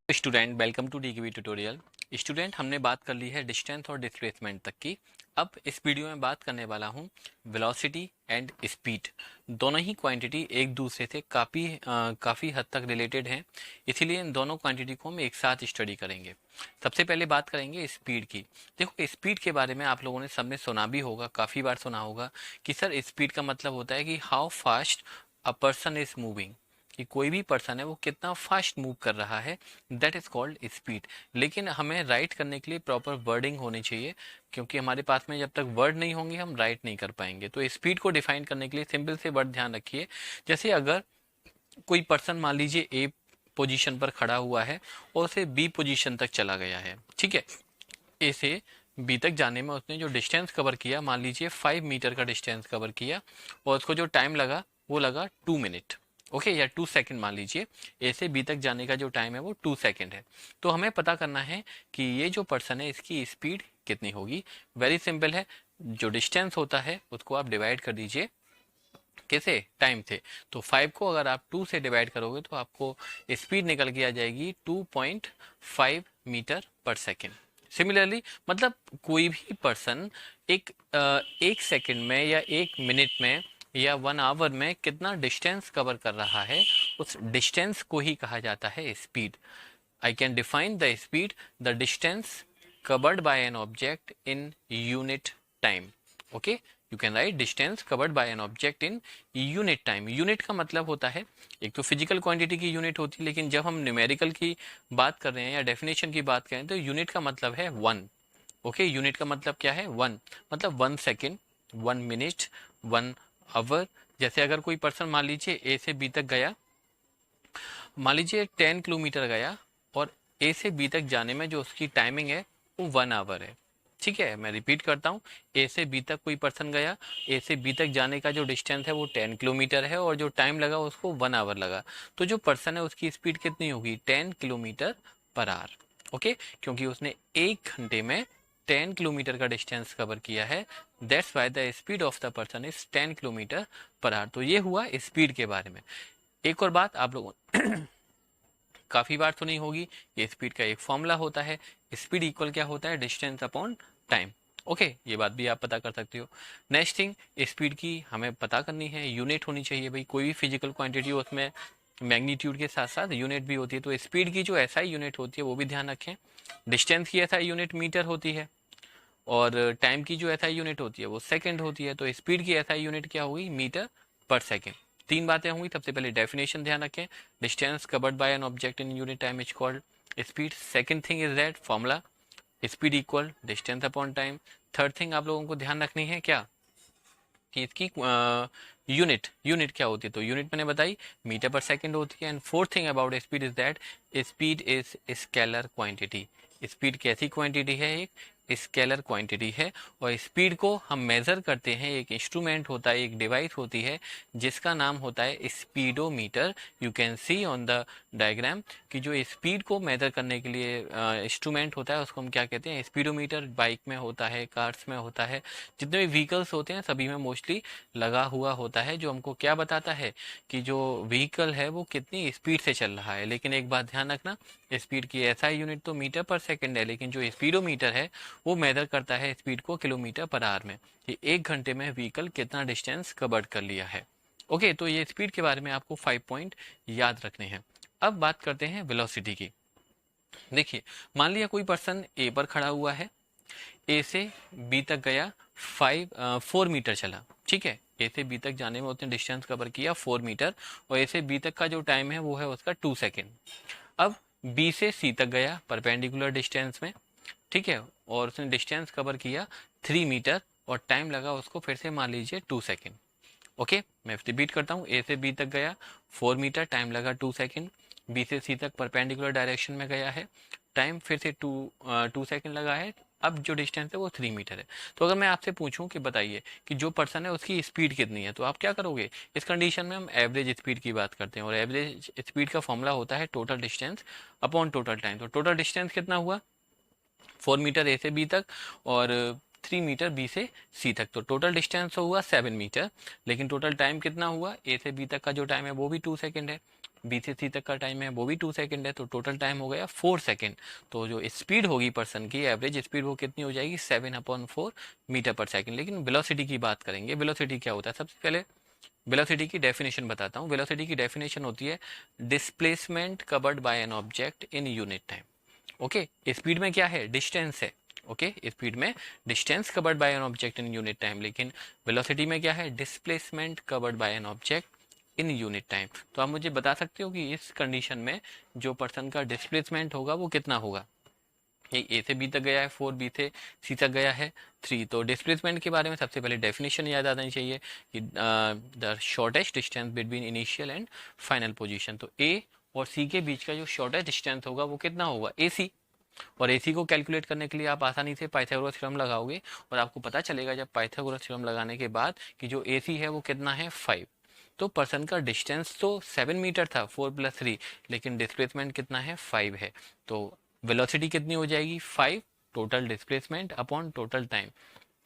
Student welcome to DKV tutorial. Student हमने बात कर ली है डिस्टेंस और डिस्प्लेसमेंट तक की। अब इस वीडियो में बात करने वाला हूँ वेलोसिटी एंड स्पीड। दोनों ही क्वांटिटी एक दूसरे से काफ़ी हद तक रिलेटेड हैं, इसीलिए इन दोनों क्वांटिटी को हम एक साथ स्टडी करेंगे। सबसे पहले बात करेंगे स्पीड की। देखो स्पीड के बारे में आप लोगों ने सबने सुना भी होगा, काफ़ी बार सुना होगा कि सर स्पीड का मतलब होता है कि how fast a person is moving, कि कोई भी पर्सन है वो कितना फास्ट मूव कर रहा है, दैट इज कॉल्ड स्पीड। लेकिन हमें राइट करने के लिए प्रॉपर वर्डिंग होनी चाहिए, क्योंकि हमारे पास में जब तक वर्ड नहीं होंगे हम राइट नहीं कर पाएंगे। तो स्पीड को डिफाइन करने के लिए सिंपल से वर्ड ध्यान रखिए। जैसे अगर कोई पर्सन मान लीजिए ए पोजीशन पर खड़ा हुआ है और उसे बी पोजीशन तक चला गया है, ठीक है। ए से बी तक जाने में उसने जो डिस्टेंस कवर किया, मान लीजिए 5 मीटर का डिस्टेंस कवर किया, और उसको जो टाइम लगा वो लगा 2 मिनट, ओके, या 2 सेकंड मान लीजिए। ए से बी तक जाने का जो टाइम है वो 2 सेकंड है। तो हमें पता करना है कि ये जो पर्सन है इसकी स्पीड कितनी होगी। वेरी सिंपल है, जो डिस्टेंस होता है उसको आप डिवाइड कर दीजिए कैसे, टाइम से। तो 5 को अगर आप 2 से डिवाइड करोगे तो आपको स्पीड निकल के आ जाएगी 2.5 मीटर पर सेकेंड। सिमिलरली मतलब कोई भी पर्सन एक सेकंड में या 1 मिनट में या 1 आवर में कितना डिस्टेंस कवर कर रहा है, उस डिस्टेंस को ही कहा जाता है speed. I can define the speed, the distance covered by an object in unit time. Okay, you can write distance covered by an object in unit time. Unit का मतलब होता है, एक तो फिजिकल क्वांटिटी की यूनिट होती है, लेकिन जब हम न्यूमेरिकल की बात कर रहे हैं या डेफिनेशन की बात करें तो यूनिट का मतलब है वन। ओके, यूनिट का मतलब क्या है, वन। मतलब 1 सेकेंड, 1 मिनट, 1 आवर। जैसे अगर कोई पर्सन मान लीजिए ए से बी तक गया, मान लीजिए 10 किलोमीटर गया, और ए से बी तक जाने में जो उसकी टाइमिंग है वो 1 आवर है। ठीक है, मैं रिपीट करता हूँ, ए से बी तक कोई पर्सन गया, ए से बी तक जाने का जो डिस्टेंस है वो 10 किलोमीटर है, और जो टाइम लगा उसको 1 आवर लगा। तो जो पर्सन है उसकी स्पीड कितनी होगी, 10 किलोमीटर पर आवर। ओके, क्योंकि उसने 1 घंटे में 10 किलोमीटर का डिस्टेंस कवर किया है, that's why the speed of the person is 10 kilometre per hour. तो ये हुआ स्पीड के बारे में। एक और बात आप लोगों काफी बार सुनी होगी, ये स्पीड का एक फॉर्मूला होता है, स्पीड इक्वल क्या होता है, डिस्टेंस अपॉन टाइम। ओके, ये बात भी आप पता कर सकते हो। नेक्स्ट थिंग, स्पीड की हमें पता करनी है, यूनिट होनी चाहिए भाई। कोई भी फिजिकल क्वांटिटी हो उसमें मैग्नीट्यूड के साथ साथ यूनिट भी होती है। तो स्पीड की जो एसआई यूनिट होती है वो भी ध्यान रखें। डिस्टेंस की एसआई यूनिट मीटर होती है, और टाइम की जो एसआई यूनिट होती है वो सेकंड होती है। तो स्पीड की एसआई यूनिट क्या होगी, मीटर पर सेकंड। तीन बातें होंगी। सबसे पहले डेफिनेशन ध्यान रखें, distance covered by an object in unit time is called speed. Second thing is that formula, speed equal distance upon time. Third thing आप लोगों को ध्यान रखनी है क्या, कि इसकी यूनिट यूनिट क्या होती है, तो यूनिट मैंने बताई मीटर पर सेकंड होती है। And fourth thing about speed is that speed is scalar quantity. Speed कैसी क्वांटिटी है, एक स्केलर क्वांटिटी है। और स्पीड को हम मेजर करते हैं, एक इंस्ट्रूमेंट होता है, एक डिवाइस होती है जिसका नाम होता है speedometer. You can see on the diagram कि जो स्पीड को मेजर करने के लिए इंस्ट्रूमेंट होता है उसको हम क्या कहते हैं, स्पीडोमीटर। बाइक में होता है, कार्स में होता है, जितने भी व्हीकल्स होते हैं सभी में मोस्टली लगा हुआ होता है, जो हमको क्या बताता है कि जो व्हीकल है वो कितनी स्पीड से चल रहा है। लेकिन एक बात ध्यान रखना, स्पीड की एसआई यूनिट तो मीटर पर सेकंड है, लेकिन जो स्पीडोमीटर है वो मेजर करता है स्पीड को किलोमीटर पर आवर में, कि 1 घंटे में व्हीकल कितना डिस्टेंस कवर कर लिया है। ओके, तो ये स्पीड के बारे में आपको 5 पॉइंट याद रखने हैं। अब बात करते हैं वेलोसिटी की। देखिए, मान लिया कोई पर्सन ए पर खड़ा हुआ है, ए से बी तक गया, 4 मीटर चला, ठीक है। ए से बी तक जाने में उसने डिस्टेंस कवर किया 4 मीटर, और ए से बी तक का जो टाइम है वो है उसका 2 सेकेंड। अब बी से सी तक गया परपेंडिकुलर डिस्टेंस में, ठीक है, और उसने डिस्टेंस कवर किया 3 मीटर, और टाइम लगा उसको फिर से मान लीजिए 2 सेकेंड। ओके, मैं रिपीट करता हूँ, ए से बी तक गया 4 मीटर, टाइम लगा 2 सेकेंड। बी से सी तक परपेंडिकुलर डायरेक्शन में गया है, टाइम फिर से 2 सेकेंड लगा है। अब जो डिस्टेंस है वो 3 मीटर है। तो अगर मैं आपसे पूछूं कि बताइए कि जो पर्सन है उसकी स्पीड कितनी है, तो आप क्या करोगे। इस कंडीशन में हम एवरेज स्पीड की बात करते हैं, और एवरेज स्पीड का फॉर्मूला होता है total distance upon total time. तो टोटल डिस्टेंस कितना हुआ, 4 मीटर ए से बी तक, और 3 मीटर बी से सी तक। तो टोटल डिस्टेंस हुआ 7 मीटर, लेकिन टोटल टाइम कितना हुआ, ए से बी तक का जो टाइम है वो भी 2 सेकेंड है, बी से सी तक का टाइम है वो भी 2 सेकेंड है, तो टोटल टाइम हो गया 4 सेकेंड। तो जो स्पीड होगी पर्सन की एवरेज स्पीड वो कितनी हो जाएगी, 7/4 मीटर पर सेकेंड। लेकिन वेलोसिटी की बात करेंगे, वेलोसिटी क्या होता है, सबसे पहले वेलोसिटी की डेफिनेशन बताता हूँ। वेलोसिटी की डेफिनेशन होती है displacement covered by an object in unit time. Okay, speed में क्या है, डिस्टेंस है। ओके, स्पीड में distance covered by an object in unit time, लेकिन वेलोसिटी में क्या है, displacement covered by an object in unit time. तो आप मुझे बता सकते हो कि इस कंडीशन में जो पर्सन का डिस्प्लेसमेंट होगा वो कितना होगा। ये ए से बी तक गया है 4, बी से सी तक गया है 3। तो डिस्प्लेसमेंट के बारे में सबसे पहले डेफिनेशन याद आनी चाहिए कि the shortest distance between initial and final position. तो ए और सी के बीच का जो शॉर्टेस्ट डिस्टेंस होगा वो कितना होगा, ए सी। और एसी को कैलकुलेट करने के लिए आप आसानी से पाइथागोरस थ्योरम लगाओगे और आपको पता चलेगा जब पाइथागोरस थ्योरम लगाने के बाद कि जो एसी है वो कितना है 5। तो पर्सन का डिस्टेंस तो 7 मीटर था 4 + 3, लेकिन डिस्प्लेसमेंट कितना है 5 है। तो वेलोसिटी कितनी हो जाएगी 5 total displacement upon total time.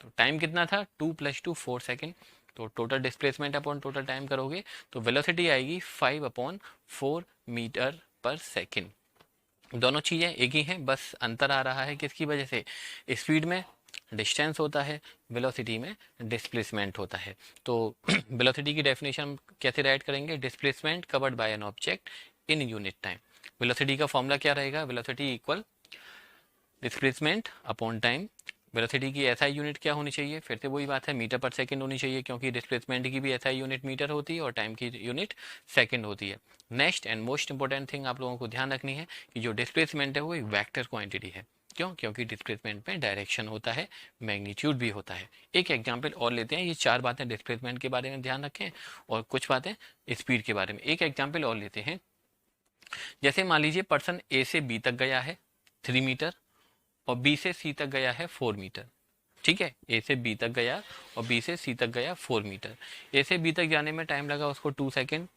तो टाइम कितना था 2 + 2 4 सेकेंड। तो total displacement upon total time करोगे तो वेलोसिटी आएगी 5/4 मीटर पर सेकेंड। दोनों चीज़ें एक ही हैं, बस अंतर आ रहा है किसकी वजह से, स्पीड में डिस्टेंस होता है, वेलोसिटी में डिस्प्लेसमेंट होता है। तो वेलोसिटी की डेफिनेशन कैसे राइट करेंगे, displacement covered by an object in unit time. Velocity का फॉर्मूला क्या रहेगा, velocity equal displacement upon time. Velocity की एसआई यूनिट क्या होनी चाहिए, फिर से वही बात है, मीटर पर सेकंड होनी चाहिए, क्योंकि डिस्प्लेसमेंट की भी एसआई यूनिट मीटर होती है और टाइम की यूनिट सेकंड होती है। Next and most important thing आप लोगों को ध्यान रखनी है कि जो डिस्प्लेसमेंट है वो एक वेक्टर क्वांटिटी है। क्यों, क्योंकि डिस्प्लेसमेंट में डायरेक्शन होता है, मैग्नीट्यूड भी होता है। एक एग्जाम्पल और लेते हैं, ये 4 बातें डिस्प्लेसमेंट के बारे में ध्यान रखें और कुछ बातें स्पीड के बारे में। एक एग्जाम्पल और लेते हैं, जैसे मान लीजिए पर्सन ए से बी तक गया है 3 मीटर और बी से सी तक गया है 4 मीटर। ठीक है, ए से बी तक गया और बी से सी तक गया 4 मीटर। ए से बी तक जाने में टाइम लगा उसको 2 सेकेंड,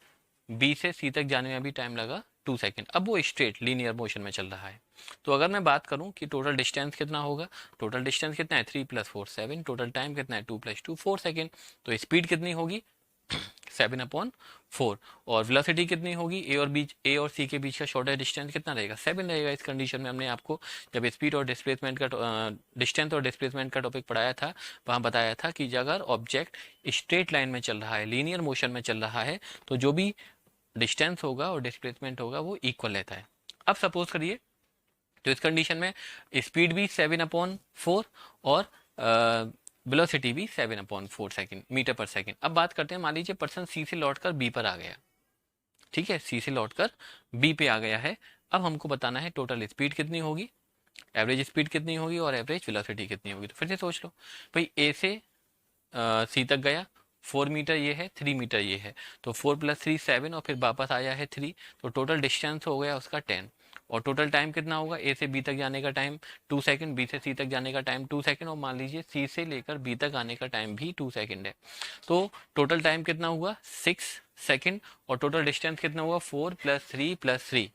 बी से सी तक जाने में भी टाइम लगा 2 सेकेंड। अब वो स्ट्रेट लीनियर मोशन में चल रहा है। तो अगर मैं बात करूं कि टोटल डिस्टेंस कितना होगा, टोटल डिस्टेंस कितना है 3 + 4 7, टोटल टाइम कितना है 2 + 2 4 सेकेंड। तो स्पीड कितनी होगी 7/4। और वेलोसिटी कितनी होगी, ए और सी के बीच का शॉर्टेस्ट डिस्टेंस कितना रहेगा 7 रहेगा। इस कंडीशन में हमने आपको जब स्पीड और डिस्प्लेसमेंट का डिस्टेंस और डिस्प्लेसमेंट का टॉपिक पढ़ाया था, वहाँ बताया था कि अगर ऑब्जेक्ट स्ट्रेट लाइन में चल रहा है, लीनियर मोशन में चल रहा है, तो जो भी डिस्टेंस होगा और डिस्प्लेसमेंट होगा वो इक्वल रहता है। अब सपोज करिए, तो इस कंडीशन में स्पीड भी 7/4 और वेलोसिटी भी 7/4 सेकेंड मीटर पर सेकेंड। अब बात करते हैं, मान लीजिए पर्सन सी से लौटकर बी पर आ गया। ठीक है, सी से लौटकर बी पे आ गया है। अब हमको बताना है टोटल स्पीड कितनी होगी, एवरेज स्पीड कितनी होगी और एवरेज वेलोसिटी कितनी होगी। तो फिर से सोच लो भाई, ए से सी तक गया 4 मीटर ये है, 3 मीटर ये है, तो 4 + 3 7 और फिर वापस आया है 3। तो टोटल डिस्टेंस हो गया उसका 10। और टोटल टाइम कितना होगा, ए से बी तक जाने का टाइम 2 सेकंड, बी से सी तक जाने का टाइम 2 सेकंड, और मान लीजिए सी से लेकर बी तक आने का टाइम भी 2 सेकंड है। तो टोटल टाइम कितना हुआ 6 सेकंड और टोटल डिस्टेंस कितना हुआ 4 + 3 + 3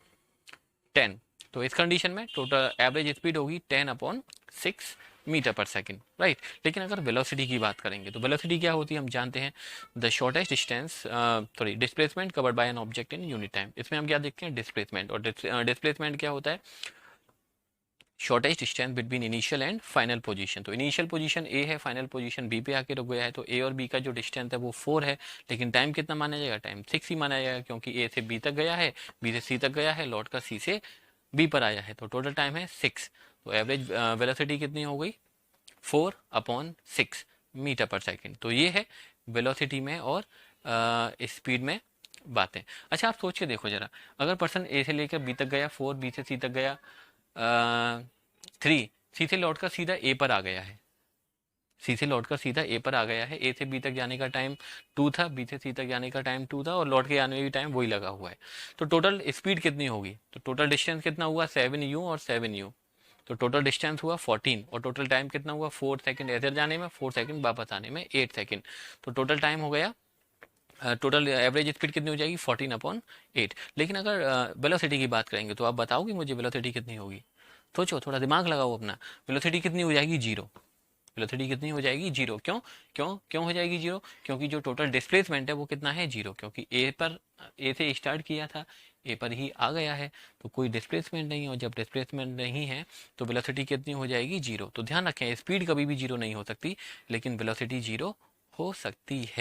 10। तो इस कंडीशन में टोटल एवरेज स्पीड होगी 10/6 मीटर पर सेकेंड, राइट। लेकिन अगर वेलोसिटी की बात करेंगे तो वेलोसिटी क्या होती है हम जानते हैं, the shortest distance sorry displacement covered by an object in unit time. इसमें हम क्या देखते हैं, डिस्प्लेसमेंट। और डिस्प्लेसमेंट क्या होता है, shortest distance between initial and final position. तो इनिशियल पोजीशन ए है, फाइनल पोजीशन बी पे आके रुक गया है, तो ए और बी का जो डिस्टेंस है वो 4 है, लेकिन टाइम कितना माना जाएगा, टाइम 6 ही माना जाएगा, क्योंकि ए से बी तक गया है, बी से सी तक गया है, लौट कर सी से बी पर आया है, तो टोटल टाइम है 6। तो एवरेज वेलोसिटी कितनी हो गई 4/6 मीटर पर सेकेंड। तो ये है वेलोसिटी में और स्पीड में बातें। अच्छा, आप सोच के देखो जरा, अगर पर्सन ए से लेकर बी तक गया 4, बी से सी तक गया 3, सी से लौटकर सीधा ए पर आ गया है, सी से लौटकर सीधा ए पर आ गया है, ए से बी तक जाने का टाइम 2 था, बी से सी तक जाने का टाइम 2 था और लौट के आने में भी टाइम वही लगा हुआ है। तो टोटल स्पीड कितनी होगी, तो टोटल डिस्टेंस कितना हुआ 7u और 7u, तो टोटल डिस्टेंस हुआ 14 और टोटल टाइम कितना हुआ 4 सेकंड इधर जाने में, 4 सेकंड वापस आने में 8 सेकंड। तो टोटल टाइम हो गया, टोटल एवरेज स्पीड कितनी हो जाएगी 14/8। लेकिन अगर वेलोसिटी की बात करेंगे तो आप बताओगे मुझे वेलोसिटी कितनी होगी, सोचो थोड़ा दिमाग लगाओ अपना, वेलोसिटी कितनी हो जाएगी 0। वेलोसिटी कितनी हो जाएगी, जीरो। क्यों क्यों क्यों हो जाएगी जीरो? क्योंकि जो टोटल डिस्प्लेसमेंट है वो कितना है, जीरो। क्योंकि ए से स्टार्ट किया था, ए पर ही आ गया है, तो कोई डिस्प्लेसमेंट नहीं है, और जब डिस्प्लेसमेंट नहीं है तो वेलोसिटी कितनी हो जाएगी, जीरो। तो ध्यान रखें, स्पीड कभी भी जीरो नहीं हो सकती, लेकिन वेलोसिटी जीरो हो सकती है।